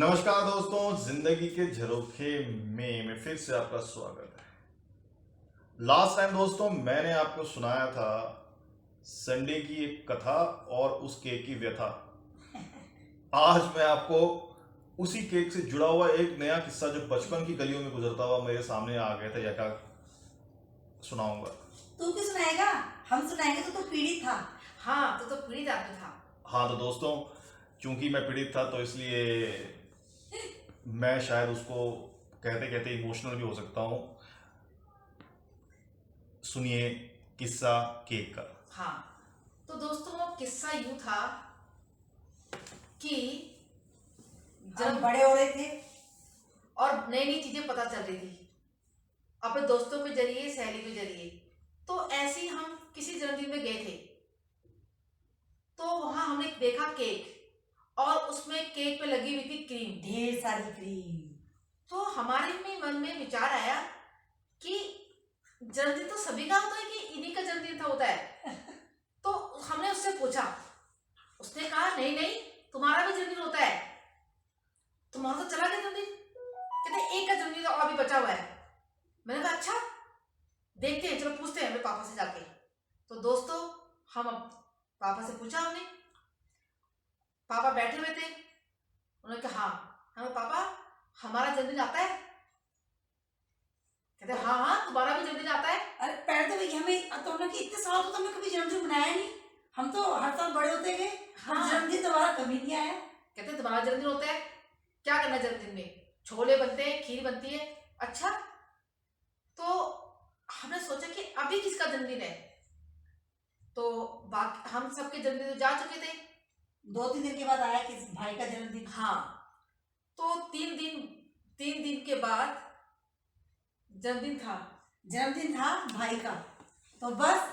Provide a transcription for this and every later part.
नमस्कार दोस्तों, जिंदगी के झरोखे में फिर से आपका स्वागत है। लास्ट टाइम दोस्तों मैंने आपको सुनाया था संडे की एक कथा और उस केक की व्यथा। आज मैं आपको उसी केक से जुड़ा हुआ एक नया किस्सा जो बचपन की गलियों में गुजरता हुआ मेरे सामने आ गया था यका सुनाऊंगा। तू क्यों सुनाएगा? हम सुनाएंगे तो पीड़ित था। हाँ तो पीड़ित आदमी था। हाँ तो दोस्तों, चूंकि मैं पीड़ित था तो इसलिए मैं शायद उसको कहते कहते इमोशनल भी हो सकता हूँ। सुनिए किस्सा केक का। हाँ तो दोस्तों वो किस्सा यूं था कि जब जब बड़े हो रहे थे और नई नई चीजें पता चल रही थी अपने दोस्तों के जरिए, सहेली के जरिए, तो ऐसे ही हम किसी जन्मदिन में गए थे। तो वहां हमने देखा केक और उसमें केक पे लगी हुई थी क्रीम, ढेर सारी क्रीम। तो हमारे में मन में विचार आया कि जन्मदिन तो सभी का होता है कि इन्हीं का जन्मदिन था होता है। तो हमने उससे पूछा, उसने कहा नहीं नहीं तुम्हारा भी जन्मदिन होता है, तुम्हारा तो चला गया जन्मदिन, कहते एक का जन्मदिन और भी बचा हुआ है। मैंने कहा अच्छा देखते हैं, चलो पूछते हैं अपने पापा से जाके। तो दोस्तों हम अब पापा से पूछा हमने, पापा बैठे हुए थे, उन्होंने कहा हाँ हमें पापा हमारा जन्मदिन आता है, कहते हाँ हाँ तुम्हारा भी जन्मदिन आता है। अरे पहले तो भैया हमें तो कि इतने साल तो हमने कभी जन्मदिन मनाया नहीं। हम तो हर साल बड़े होते गए। हाँ। जन्मदिन तुम्हारा कभी नहीं आया। कहते तुम्हारा जन्मदिन होता है, क्या करना जन्मदिन में? छोले बनते हैं, खीर बनती है। अच्छा तो हमने सोचा कि अभी किसका जन्मदिन है, तो बाकी हम सबके जन्मदिन तो जा चुके थे। 2-3 दिन के बाद आया किस भाई का जन्मदिन। हाँ तो 3 दिन के बाद जन्मदिन था भाई का। तो बस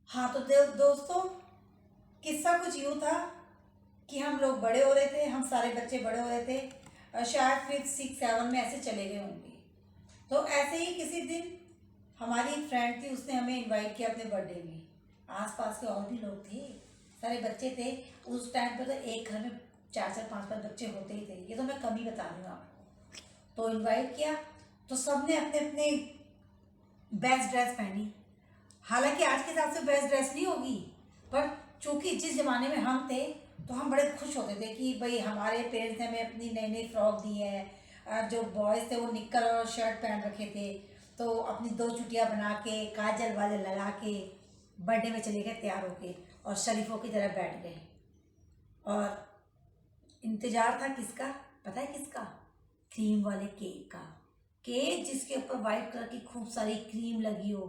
हाँ तो दोस्तों किस्सा कुछ यूँ था कि हम लोग बड़े हो रहे थे, हम सारे बच्चे बड़े हो रहे थे, शायद 5th 6th 7 में ऐसे चले गए होंगे। तो ऐसे ही किसी दिन हमारी एक फ्रेंड थी, उसने हमें इनवाइट किया अपने बर्थडे में। आसपास के और भी लोग थे, सारे बच्चे थे। उस टाइम पर तो एक घर में 4-4 5-5 बच्चे होते ही थे, ये तो मैं कम ही बता रही हूँ आपको। तो इनवाइट किया तो सबने अपने अपने बेस्ट ड्रेस पहनी। हालांकि आज के हिसाब से बेस्ट ड्रेस नहीं होगी, पर चूंकि जिस ज़माने में हम थे तो हम बड़े खुश होते थे कि भाई हमारे पेरेंट्स ने हमें अपनी नई नई फ्रॉक दी है। जो बॉयज़ थे वो निक्कर और शर्ट पहन रखे थे, तो अपनी 2 चुटियाँ बना के काजल वाजल लगा के बर्थडे में चले गए तैयार होके, और शरीफों की तरह बैठ गए। और इंतज़ार था किसका, पता है किसका? क्रीम वाले केक का। केक जिसके ऊपर वाइट कलर की खूब सारी क्रीम लगी हो,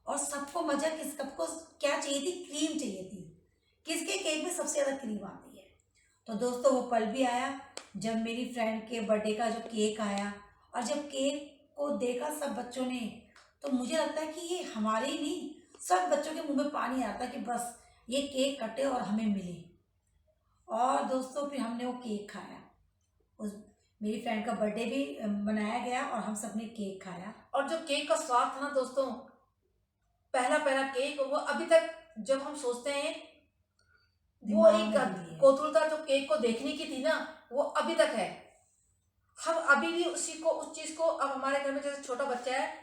और सबको मजा सबको क्या चाहिए थी? क्रीम चाहिए थी। किसके केक में सबसे ज़्यादा क्रीम आती है। तो दोस्तों वो पल भी आया जब मेरी फ्रेंड के बर्थडे का जो केक आया, और जब केक को देखा सब बच्चों ने, तो मुझे लगता है कि ये हमारे ही नहीं, सब बच्चों के मुंह में पानी आता कि बस ये केक कटे और हमें मिले। और दोस्तों फिर हमने वो केक खाया। उस मेरी फ्रेंड का बर्थडे भी मनाया गया और हम सब ने केक खाया। और जो केक का स्वाद था ना दोस्तों, पहला पहला केक, वो अभी तक जब हम सोचते हैं वो एक कोतुलता जो केक को देखने की थी ना, वो अभी तक है। हम अभी भी उस चीज को अब हमारे घर में जैसे छोटा बच्चा है,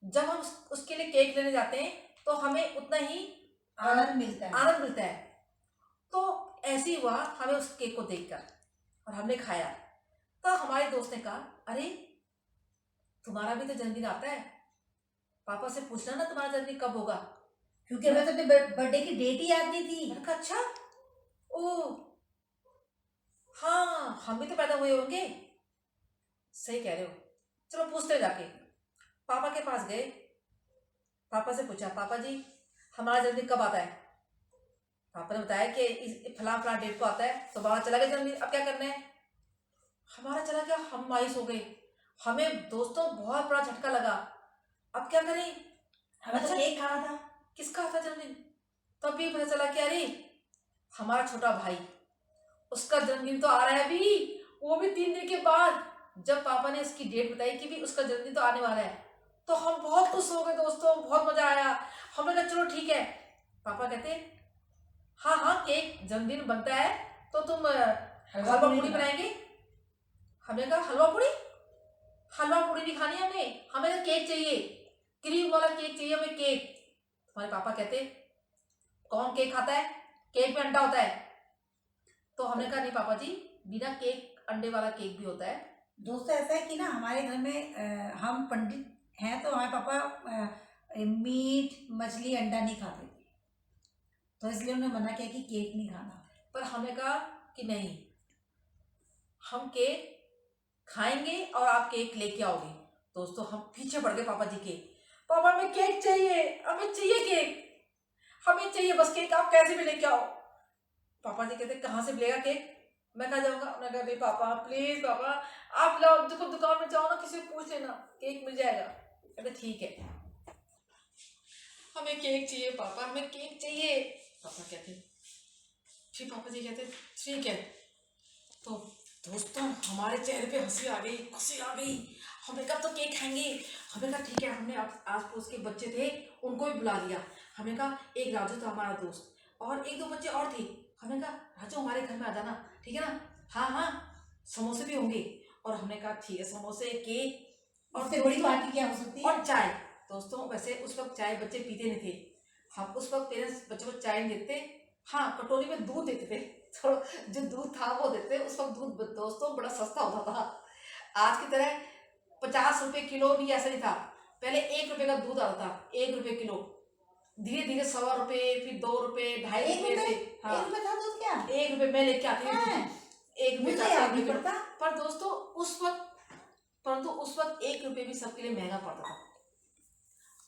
जब हम उसके लिए केक लेने जाते हैं तो हमें उतना ही आनंद मिलता है। तो ऐसे ही हुआ हमें उस केक को देखकर, और हमने खाया। तो हमारे दोस्त ने कहा अरे तुम्हारा भी तो जन्मदिन आता है, पापा से पूछना ना तुम्हारा जन्मदिन कब होगा, क्योंकि हमें तो अपने बर्थडे की डेट ही याद नहीं थी। मैंने कहा अच्छा ओ हाँ हम भी तो पैदा हुए होंगे। सही कह रहे हो, चलो पूछते हैं जाके। पापा के पास गए, पापा से पूछा पापा जी हमारा जन्मदिन कब आता है। पापा ने बताया कि इस फलां फलां डेट को आता है। तो हमारा चला गया जन्मदिन, अब क्या करना है? हमारा चला गया, हम मायूस हो गए। हमें दोस्तों बहुत बड़ा झटका लगा, अब क्या करें? हमें तो केक खाना था। किसका था जन्मदिन? तब भी पता चला कि अरे हमारा छोटा भाई, उसका जन्मदिन तो आ रहा है अभी, वो भी 3 दिन के बाद। जब पापा ने उसकी डेट बताई कि भी उसका जन्मदिन तो आने वाला है, तो हम बहुत खुश हो गए दोस्तों, बहुत मजा आया। हमने कहा चलो ठीक है। पापा कहते हाँ हाँ केक जन्मदिन बनता है तो तुम हलवा हलवा पूरी पूरी बना- बनाएंगे। हमने कहा हलवा पूरी नहीं खानी हमें तो केक चाहिए, क्रीम वाला केक चाहिए हमें, केक। हमारे पापा कहते कौन केक खाता है, केक में अंडा होता है। तो हमने कहा नहीं पापा जी, बिना केक अंडे वाला केक भी होता है। दोस्तों ऐसा है कि ना हमारे घर में हम पंडित हैं, तो हमारे पापा मीट मछली अंडा नहीं खाते थे, तो इसलिए उन्होंने मना किया कि केक नहीं खाना। पर हमने कहा कि नहीं, हम केक खाएंगे और आप केक लेके आओगे। दोस्तों हम पीछे पड़ गए पापा जी के, पापा हमें केक चाहिए, हमें चाहिए केक, हमें चाहिए बस केक, आप कैसे भी लेके आओ। पापा जी कहते कहाँ से मिलेगा केक, मैं कहा जाऊंगा। मैं कहा नहीं पापा प्लीज पापा, आप लाओ, देखो दुकान में जाओ ना, किसी से पूछ लेना, केक मिल जाएगा। कहते ठीक है, हमें केक चाहिए पापा, हमें केक चाहिए। पापा कहते, फिर पापा जी कहते ठीक है। तो दोस्तों हमारे चेहरे पे हंसी आ गई, खुशी आ गई। हमने कहा तो केक खाएंगे। हमने कहा ठीक है। हमने आस पड़ोस के बच्चे थे उनको भी बुला लिया। हमने कहा एक राजू था हमारा दोस्त, और एक दो बच्चे और थे। हमने कहा राजू हमारे घर में आ जाना, ठीक है ना। हाँ हाँ, समोसे भी होंगे। और हमने कहा ठीक है, समोसे केक और उससे बड़ी पार्टी क्या हो सकती है। और चाय। दोस्तों वैसे उस वक्त चाय बच्चे पीते नहीं थे, हम उस वक्त पेरेंट्स बच्चों को चाय नहीं देते, हाँ कटोरी में दूध देते थे, तो जो दूध था वो देते। उस वक्त दूध दोस्तों बड़ा सस्ता होता था, आज की तरह 50 रुपए किलो भी ऐसा नहीं था। पहले 1 रुपए का दूध आता था, 1 रुपए किलो, धीरे धीरे 1.25 रुपए, फिर 2 रुपए, 2.5 रुपए से। हाँ 1 रुपए था दूध क्या? 1 रुपए मैं लेके आती थी, 1 रुपए मुझे याद नहीं पड़ता। पर दोस्तों उस वक्त, परंतु उस वक्त 1 रुपए भी सबके लिए महंगा पड़ता था।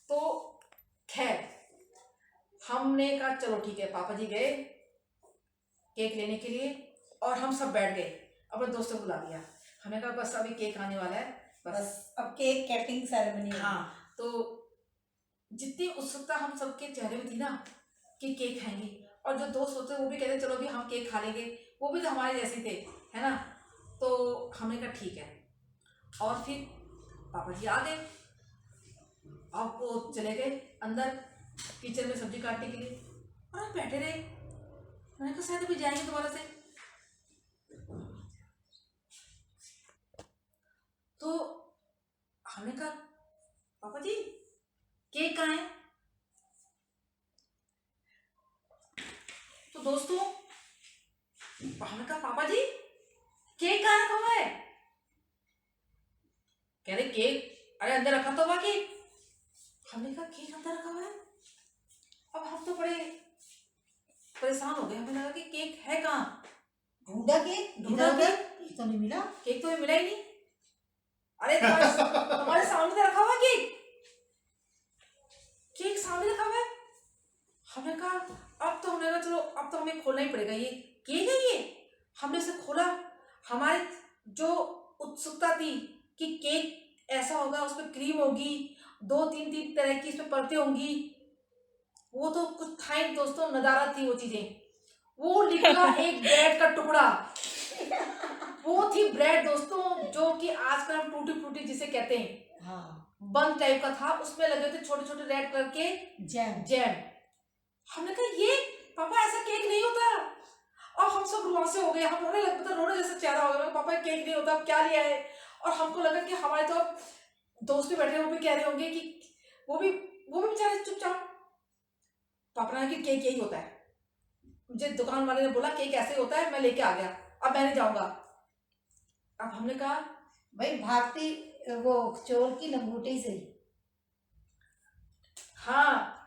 तो खैर हमने कहा चलो ठीक है। पापा जी गए केक लेने के लिए और हम सब बैठ गए, अपने दोस्तों को बुला लिया। हमें कहा बस अभी केक आने वाला है, बस अब केक कटिंग सेरेमनी। हाँ, तो जितनी उत्सुकता हम सबके चेहरे में थी ना कि केक खाएंगे, और जो दोस्त होते वो भी कहते चलो भी हम केक खा लेंगे, वो भी तो हमारे जैसे थे, है ना। तो हमने कहा ठीक है। और फिर पापा जी आ गए, अब वो चले गए अंदर किचन में सब्जी काटने के लिए, और हम बैठे रहे। मैंने कहा शायद अभी जाएंगे दोबारा से। तो हमने कहा पापा जी केक कहाँ है। तो दोस्तों हमने कहा पापा जी केक कहाँ रखा हुआ है। कह रहे केक अरे अंदर रखा तो होगा केक। हमने कहा केक अंदर रखा हुआ है। अब हम तो बड़े परेशान हो गए, हमें लगा कि केक है कहाँ। ढूंढा केक, ढूंढा केक तो नहीं मिला। केक तो हमें मिला ही नहीं। अरे हमारे सामने तो रखा हुआ केक, केक सामने रखा हुआ है। हमने कहा अब तो हमने कहा चलो अब तो हमें खोलना ही पड़ेगा, ये केक है ये। हमने इसे खोला, हमारे जो उत्सुकता थी कि केक ऐसा होगा, उसमें क्रीम होगी, 2-3 तरह की इसमें परतें होंगी, वो तो कुछ था ही दोस्तों, नदारत थी वो चीजें। वो निकला एक ब्रेड का टुकड़ा, वो थी ब्रेड दोस्तों, जो कि आजकल हम टूटी फ्रूटी जिसे कहते हैं, हाँ बन टाइप का था। उसमें लगे थे छोटे छोटे रेड कलर के जैम। हमने कहा ये पापा ऐसा केक नहीं होता। और हम सब रुआसे हो गए, हम रोने लगे, मतलब रोने जैसा चेहरा हो गया। पापा केक नहीं होता, क्या लिया है। और हमको लगा कि हमारे तो दोस्त भी बैठे हैं, वो भी कह रहे होंगे कि वो भी बेचारे चुपचाप। पापा ने कि केक यही होता है, मुझे दुकान वाले ने बोला केक ऐसे होता है, मैं लेके आ गया, अब मैं नहीं जाऊंगा। अब हमने कहा भाई भागती वो चोर की लंगोटी से। हाँ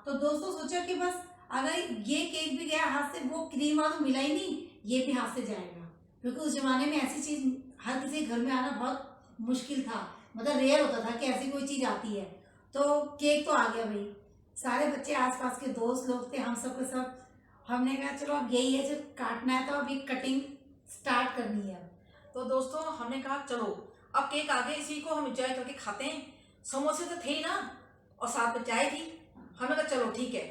तो दोस्तों सोचो कि बस अगर ये केक भी गया हाथ से, वो क्रीम वाला तो मिला ही नहीं, ये भी हाथ से जाएगा। क्योंकि उस जमाने में ऐसी चीज हर किसी के घर में आना बहुत मुश्किल था, मतलब रेयर होता था कि ऐसी कोई चीज आती है। तो केक तो आ गया भाई, सारे बच्चे आसपास के दोस्त लोग थे, हम सब के सब। हमने कहा चलो अब यही है, जो काटना है तो अभी कटिंग स्टार्ट करनी है। तो दोस्तों हमने कहा चलो अब केक आ गए, इसी को हम एंजॉय करके खाते हैं। समोसे तो थे ही ना, और साथ में चाय थी। हमने कहा चलो ठीक है,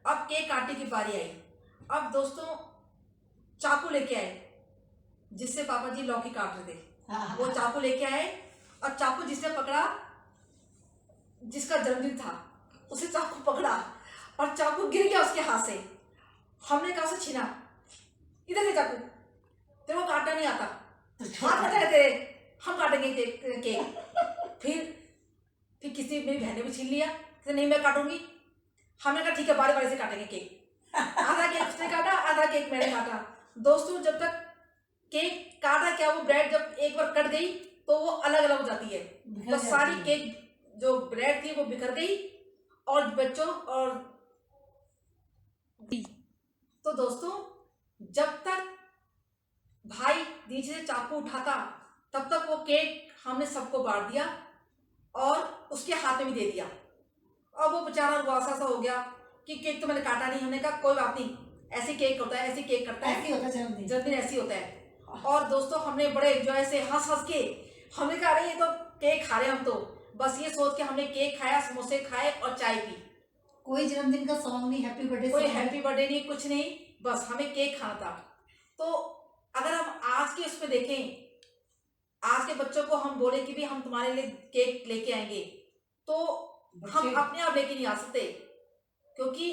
अब केक काटने की बारी आई। अब दोस्तों चाकू लेके आए, जिससे पापा जी लौकी काट रहे थे, वो चाकू लेके आए। और चाकू जिसने पकड़ा, जिसका जन्मदिन था, उसे चाकू पकड़ा और चाकू गिर गया उसके हाथ से। हमने कहा उसे छीना, इधर से चाकू। तेरे को काटना नहीं आता, हाथ कटा है तेरे, हम काटेंगे केक। फिर किसी मेरी बहन ने भी छीन लिया, कि नहीं मैं काटूंगी। हमने कहा ठीक है, बारी बारी से काटेंगे केक। आधा केक उसने काटा, आधा केक मैंने काटा। दोस्तों जब तक केक काटा क्या, वो ब्रेड जब एक बार कट गई तो वो अलग अलग हो जाती है, तो सारी केक जो ब्रेड थी वो बिखर गई और बच्चों और तो दोस्तों जब तक भाई नीचे से चाकू उठाता तब तक वो केक हमने सबको बांट दिया और उसके हाथ में भी दे दिया। अब वो बेचारा रुआसा सा हो गया कि केक तो मैंने काटा नहीं। हमने कहा कोई बात नहीं, ऐसे केक होता है, ऐसे केक करता है, ऐसे होता है जन्मदिन। जन्मदिन ऐसे होता है। और दोस्तों हमने बड़े एंजॉय से हंस हंस के हमने कहा अरे ये तो केक खा रहे हम तो, बस ये सोच के हमने केक खाया, समोसे खाए और चाय पी। कोई जन्मदिन का सॉन्ग नहीं, हैप्पी बर्थडे कोई हैप्पी बर्थडे नहीं, कुछ नहीं, बस हमें केक खाना था। तो अगर हम आज के उसमें देखें, आज के बच्चों को हम बोले कि भी हम तुम्हारे लिए केक लेके आएंगे, तो हम अपने आप लेके नहीं आ सकते, क्योंकि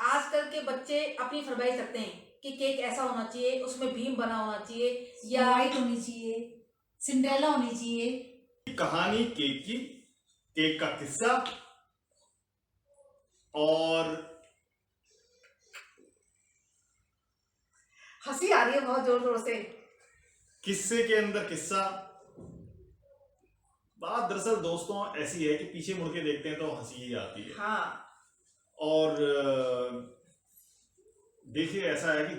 आजकल के बच्चे अपनी फरमाइश रखते हैं कि केक ऐसा होना चाहिए, उसमें भीम बना होना चाहिए या वाइट होनी चाहिए, सिंड्रेला होनी चाहिए। कहानी केक की, केक का किस्सा, और हंसी आ रही है बहुत जोर जोर से। किस्से के अंदर किस्सा। बात दरअसल दोस्तों ऐसी है कि पीछे मुड़ के देखते हैं तो हंसी ही आती है। हाँ, और देखिए ऐसा है कि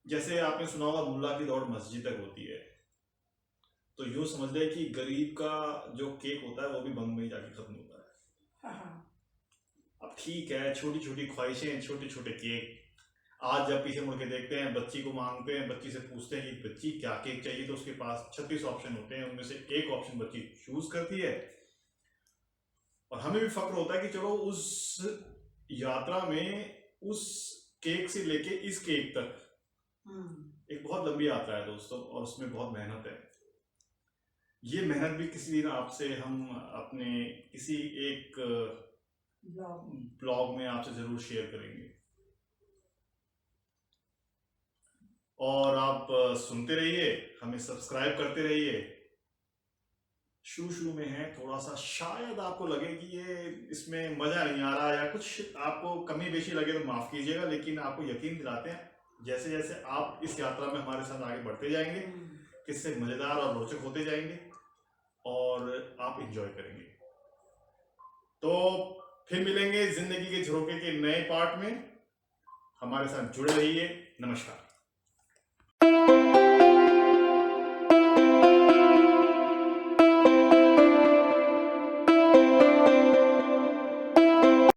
जैसे आपने सुना होगा मुल्ला की दौड़ मस्जिद तक होती है, तो यूं समझ ले कि गरीब का जो केक होता है वो भी बंग में ही जाके खत्म होता है। हाँ। अब ठीक है, छोटी छोटी ख्वाहिशें, छोटे छोटे केक। आज जब पीछे मुड़ के देखते हैं, बच्ची को मांगते हैं, बच्ची से पूछते हैं कि बच्ची क्या केक चाहिए, तो उसके पास 36 ऑप्शन होते हैं, उनमें से एक ऑप्शन बच्ची चूज करती है। और हमें भी फक्र होता है कि चलो उस यात्रा में उस केक से लेके इस केक तक एक बहुत लंबी यात्रा है दोस्तों, और उसमें बहुत मेहनत है। ये मेहनत भी किसी दिन आपसे हम अपने किसी एक ब्लॉग में आपसे जरूर शेयर करेंगे। और आप सुनते रहिए, हमें सब्सक्राइब करते रहिए। शू में है थोड़ा सा, शायद आपको लगे कि ये इसमें मजा नहीं आ रहा या कुछ आपको कमी बेशी लगे तो माफ कीजिएगा, लेकिन आपको यकीन दिलाते हैं जैसे जैसे आप इस यात्रा में हमारे साथ आगे बढ़ते जाएंगे, किससे मजेदार और रोचक होते जाएंगे और आप एंजॉय करेंगे। तो फिर मिलेंगे जिंदगी के झरोखे के नए पार्ट में। हमारे साथ जुड़े रहिए। नमस्कार।